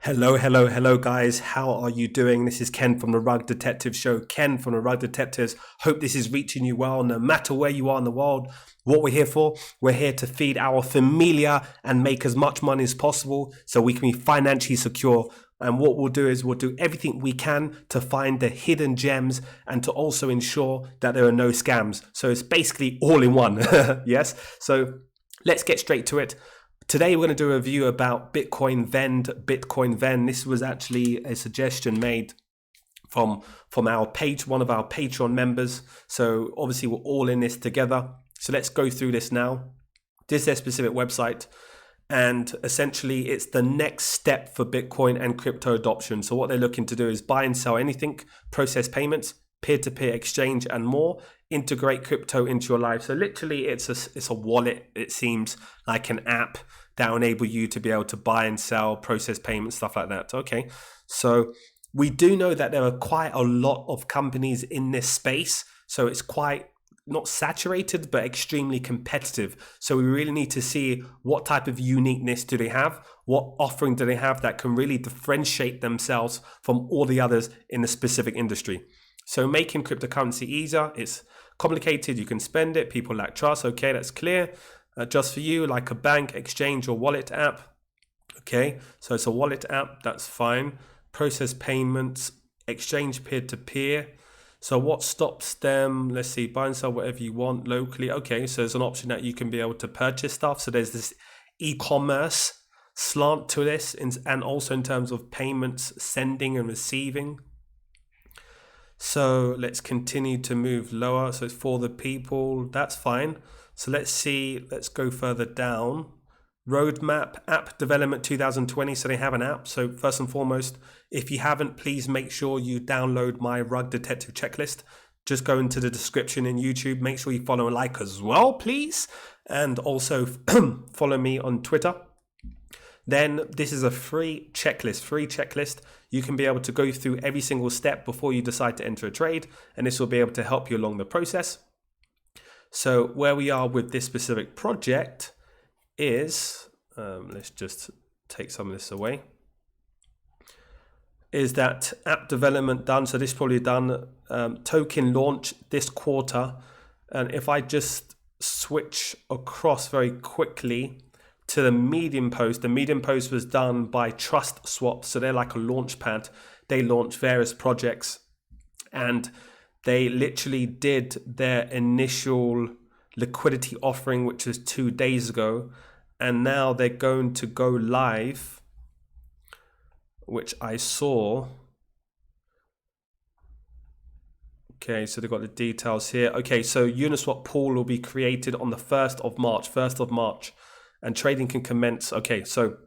Hello, guys. How are you doing? This is Ken from the Rug Detective Show. Ken from the Rug Detectives. Hope this is reaching you well, no matter where you are in the world. What we're here for, we're here to feed our familia and make as much money as possible so we can be financially secure. And what we'll do is we'll do everything we can to find the hidden gems and to also ensure that there are no scams. So it's basically all in one. Yes. So let's get straight to it. Today we're going to do a review about Bitcoinvend. This was actually a suggestion made from our page, one of our Patreon members. So obviously we're all in this together. So let's go through this now. This is their specific website, and essentially it's the next step for Bitcoin and crypto adoption. So what they're looking to do is buy and sell anything, process payments, peer-to-peer exchange, and more. Integrate crypto into your life. So literally it's a wallet. It seems like an app that will enable you to be able to buy and sell, process payments, stuff like that. Okay, so we do know that there are quite a lot of companies in this space, so it's quite not saturated but extremely competitive. So we really need to see what type of uniqueness do they have, what offering do they have that can really differentiate themselves from all the others in the specific industry. So making cryptocurrency easier, it's complicated, you can spend it, people lack trust. Okay, that's clear. Just for you, like a bank, exchange, or wallet app. Okay, so it's a wallet app, that's fine. Process payments, exchange peer-to-peer. So what stops them? Let's see, buy and sell whatever you want locally. Okay, so there's an option that you can be able to purchase stuff. So there's this e-commerce slant to this, and also in terms of payments, sending and receiving. So let's continue to move lower. So it's for the people, that's fine. So let's go further down. Roadmap, app development 2020. So they have an app. So first and foremost, if you haven't, please make sure you download my Rug Detective checklist. Just go into the description in YouTube. Make sure you follow and like as well, please. And also follow me on Twitter. Then this is a free checklist. You can be able to go through every single step before you decide to enter a trade, and this will be able to help you along the process. So where we are with this specific project is, let's just take some of this away, is that app development done. So this is probably done. Token launch this quarter. And if I just switch across very quickly to the Medium post. The Medium post was done by TrustSwap, so they're like a launch pad. They launch various projects, and they literally did their initial liquidity offering, which was 2 days ago, and now they're going to go live, which I saw. Okay, so they've got the details here. Okay, so Uniswap pool will be created on the 1st of March. And trading can commence. Okay, so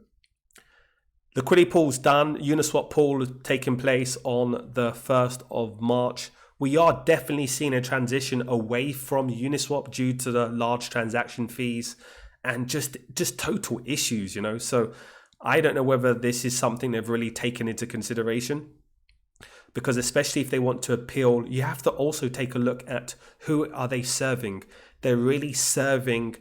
liquidity pool's done. Uniswap pool is taking place on the 1st of March. We are definitely seeing a transition away from Uniswap due to the large transaction fees and just total issues, you know. So I don't know whether this is something they've really taken into consideration, because especially if they want to appeal, you have to also take a look at who are they serving. They're really serving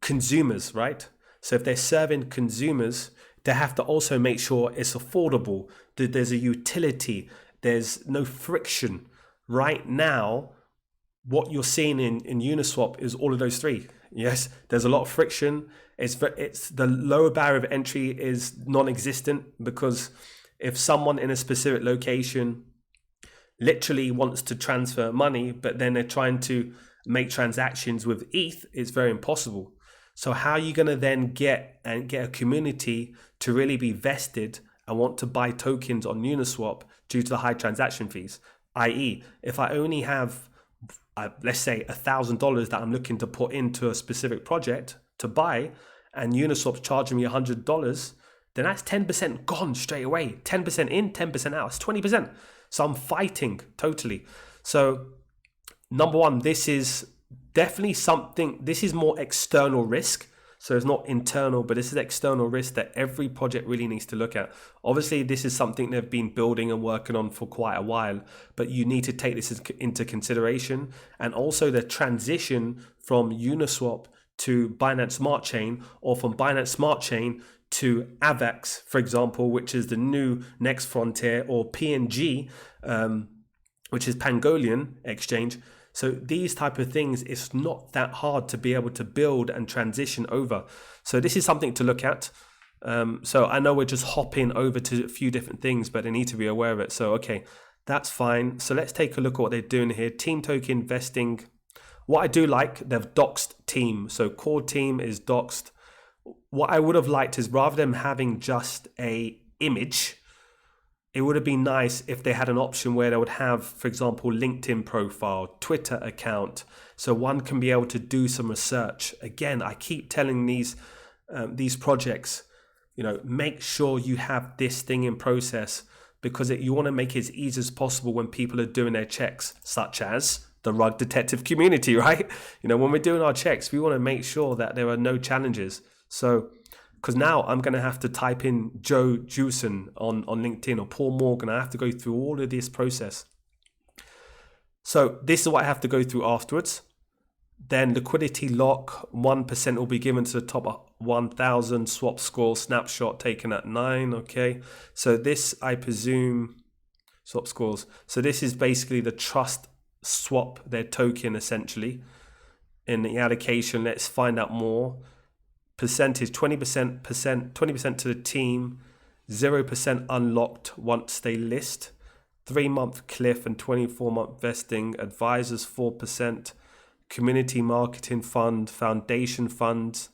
consumers, right? So if they're serving consumers, they have to also make sure it's affordable, that there's a utility, there's no friction. Right now, what you're seeing in Uniswap is all of those three. Yes, there's a lot of friction. It's the lower barrier of entry is non-existent, because if someone in a specific location literally wants to transfer money, but then they're trying to make transactions with ETH, it's very impossible. So how are you going to then get a community to really be vested and want to buy tokens on Uniswap due to the high transaction fees? I.e., if I only have, let's say, $1,000 that I'm looking to put into a specific project to buy, and Uniswap's charging me $100, then that's 10% gone straight away. 10% in, 10% out. It's 20%. So I'm fighting totally. So number one, this is definitely something, this is more external risk. So it's not internal, but this is external risk that every project really needs to look at. Obviously, this is something they've been building and working on for quite a while, but you need to take this into consideration. And also the transition from Uniswap to Binance Smart Chain, or from Binance Smart Chain to AVAX, for example, which is the new next frontier, or PNG, which is Pangolian exchange. So these type of things, it's not that hard to be able to build and transition over. So this is something to look at. So I know we're just hopping over to a few different things, but they need to be aware of it. So, okay, that's fine. So let's take a look at what they're doing here. Team token vesting. What I do like, they've doxed team. So core team is doxed. What I would have liked is, rather than having just a image, it would have been nice if they had an option where they would have, for example, LinkedIn profile, Twitter account, so one can be able to do some research. Again, I keep telling these projects, make sure you have this thing in process, because you want to make it as easy as possible when people are doing their checks, such as the rug detective community, right? When we're doing our checks, we want to make sure that there are no challenges. So, because now I'm going to have to type in Joe Jewson on LinkedIn, or Paul Morgan. I have to go through all of this process. So this is what I have to go through afterwards. Then liquidity lock, 1% will be given to the top 1,000 swap score snapshot taken at 9. Okay. So this, I presume, swap scores. So this is basically the TrustSwap, their token essentially. In the allocation, let's find out more. Percentage, 20% to the team, 0% unlocked once they list, 3-month cliff and 24-month vesting, advisors 4%, community marketing fund, foundation funds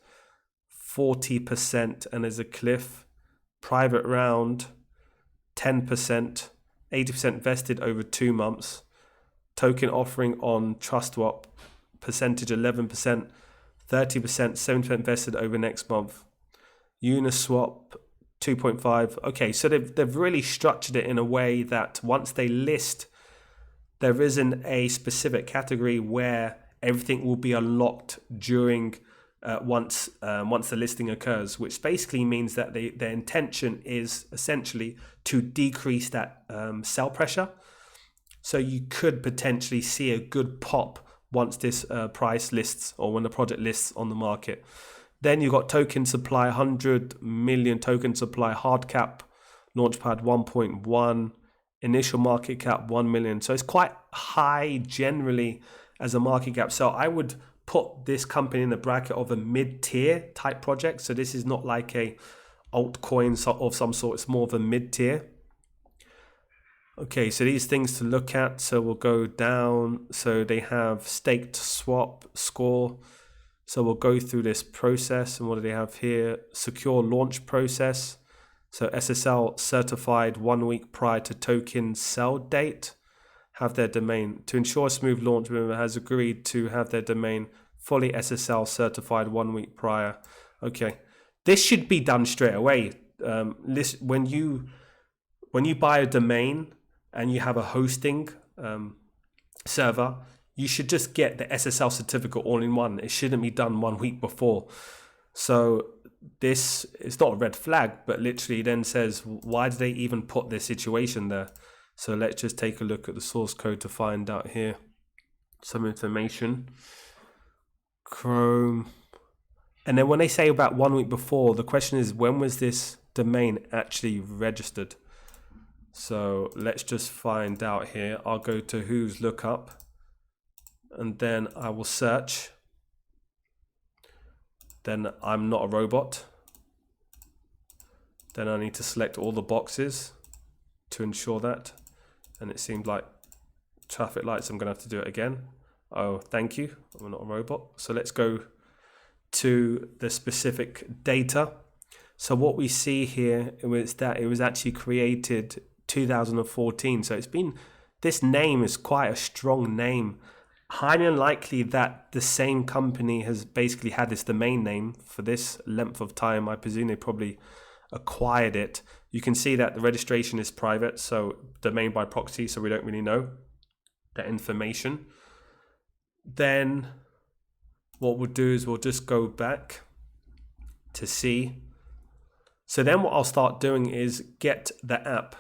40%, and there's a cliff, private round 10%, 80% vested over 2 months, token offering on TrustSwap, percentage 11%, 30%, 70% vested over next month. Uniswap 2.5. Okay, so they've really structured it in a way that once they list, there isn't a specific category where everything will be unlocked during once the listing occurs, which basically means that their intention is essentially to decrease that sell pressure. So you could potentially see a good pop once this price lists, or when the project lists on the market. Then you've got token supply, 100 million token supply, hard cap, launchpad 1.1, initial market cap 1 million. So it's quite high generally as a market cap. So I would put this company in the bracket of a mid-tier type project. So this is not like a altcoin of some sort. It's more of a mid-tier. Okay, so these things to look at. So we'll go down. So they have staked swap score. So we'll go through this process. And what do they have here? Secure launch process. So SSL certified 1 week prior to token sell date. Have their domain. To ensure a smooth launch, member has agreed to have their domain fully SSL certified 1 week prior. Okay, this should be done straight away. When you buy a domain and you have a hosting server, you should just get the SSL certificate all in one. It shouldn't be done 1 week before. So this is not a red flag, but literally then says, why did they even put this situation there? So let's just take a look at the source code to find out here some information. Chrome. And then when they say about 1 week before, the question is, when was this domain actually registered? So let's just find out here. I'll go to Who's Lookup, and then I will search. Then I'm not a robot. Then I need to select all the boxes to ensure that. And it seemed like traffic lights, I'm going to have to do it again. Oh, thank you. I'm not a robot. So let's go to the specific data. So what we see here is that it was actually created 2014. So it's been, this name is quite a strong name. Highly unlikely that the same company has basically had this domain name for this length of time. I presume they probably acquired it. You can see that the registration is private, so domain by proxy, so we don't really know that information. Then what we'll do is we'll just go back to see. So then what I'll start doing is get the app.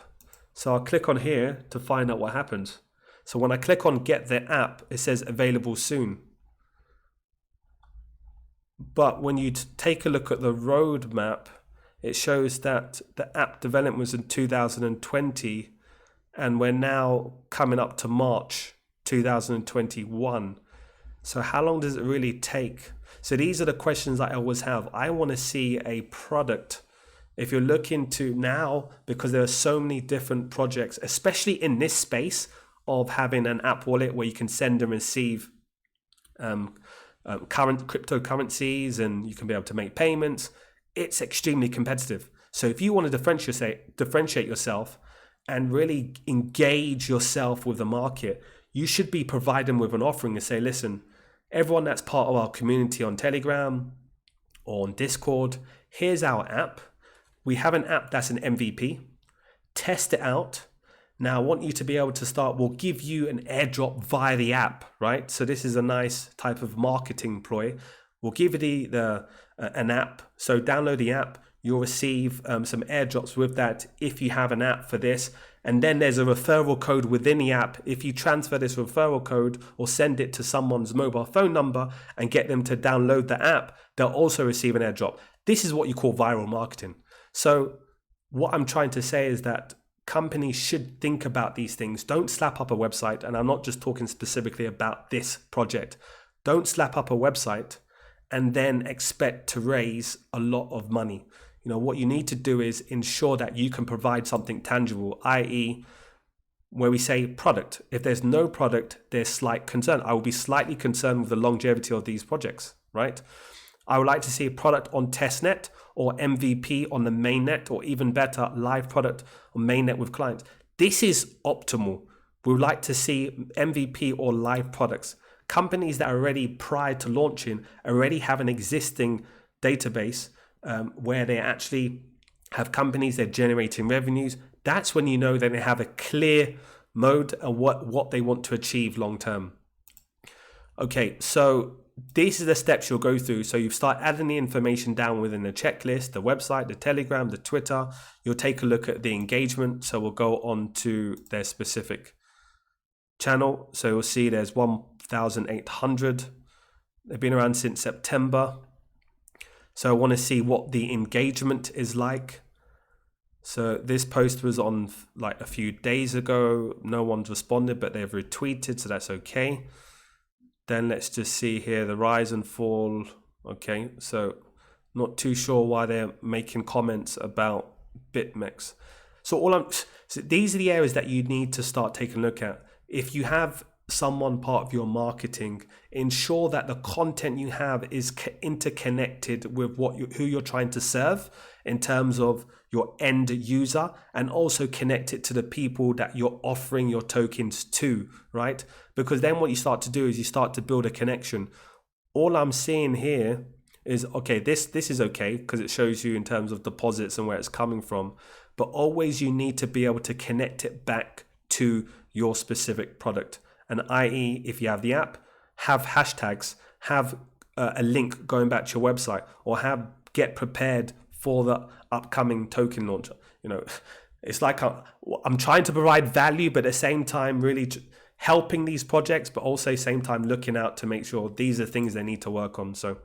So I'll click on here to find out what happens. So when I click on get the app, it says available soon. But when you take a look at the roadmap, it shows that the app development was in 2020, and we're now coming up to March 2021. So how long does it really take? So these are the questions that I always have. I want to see a product. If you're looking to now, because there are so many different projects, especially in this space of having an app wallet where you can send and receive current cryptocurrencies, and you can be able to make payments, it's extremely competitive. So if you want to differentiate yourself and really engage yourself with the market, you should be providing with an offering to say, listen, everyone that's part of our community on Telegram or on Discord, here's our app. We have an app that's an MVP. Test it out. Now I want you to be able to start, we'll give you an airdrop via the app, right? So this is a nice type of marketing ploy. We'll give you an app. So download the app. You'll receive some airdrops with that if you have an app for this. And then there's a referral code within the app. If you transfer this referral code or send it to someone's mobile phone number and get them to download the app, they'll also receive an airdrop. This is what you call viral marketing. So what I'm trying to say is that companies should think about these things. Don't slap up a website. And I'm not just talking specifically about this project. Don't slap up a website and then expect to raise a lot of money. You know, what you need to do is ensure that you can provide something tangible, i.e., where we say product. If there's no product, there's slight concern. I will be slightly concerned with the longevity of these projects, right? I would like to see a product on testnet or MVP on the mainnet, or even better, live product on mainnet with clients. This is optimal. We would like to see MVP or live products. Companies that are already, prior to launching, already have an existing database where they actually have companies, they're generating revenues. That's when you know that they have a clear mode of what they want to achieve long term. Okay, so these are the steps you'll go through. So you start adding the information down within the checklist, the website, the Telegram, the Twitter. You'll take a look at the engagement. So we'll go on to their specific channel. So you'll see there's 1,800. They've been around since September. So I want to see what the engagement is like. So this post was on like a few days ago. No one's responded, but they've retweeted, so that's okay. Then let's just see here the rise and fall. Okay, so not too sure why they're making comments about BitMEX. So these are the areas that you need to start taking a look at. If you have someone part of your marketing, ensure that the content you have is interconnected with who you're trying to serve in terms of your end user, and also connect it to the people that you're offering your tokens to, right? Because then what you start to do is you start to build a connection. All I'm seeing here is, okay, this is okay because it shows you in terms of deposits and where it's coming from, but always you need to be able to connect it back to your specific product. And i.e., if you have the app, have hashtags, have a link going back to your website, or have get prepared for the upcoming token launch. You know, it's like I'm trying to provide value, but at the same time really helping these projects, but also at the same time looking out to make sure these are things they need to work on. So,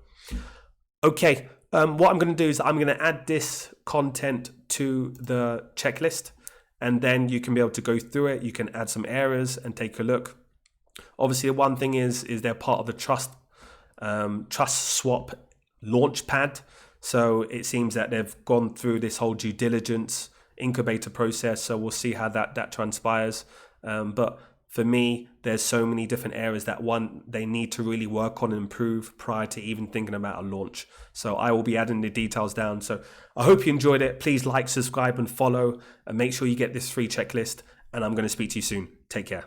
okay, what I'm going to do is I'm going to add this content to the checklist, and then you can be able to go through it. You can add some errors and take a look. Obviously, the one thing is they're part of the TrustSwap launchpad. So it seems that they've gone through this whole due diligence incubator process. So we'll see how that transpires. But for me, there's so many different areas that they need to really work on and improve prior to even thinking about a launch. So I will be adding the details down. So I hope you enjoyed it. Please like, subscribe and follow, and make sure you get this free checklist. And I'm going to speak to you soon. Take care.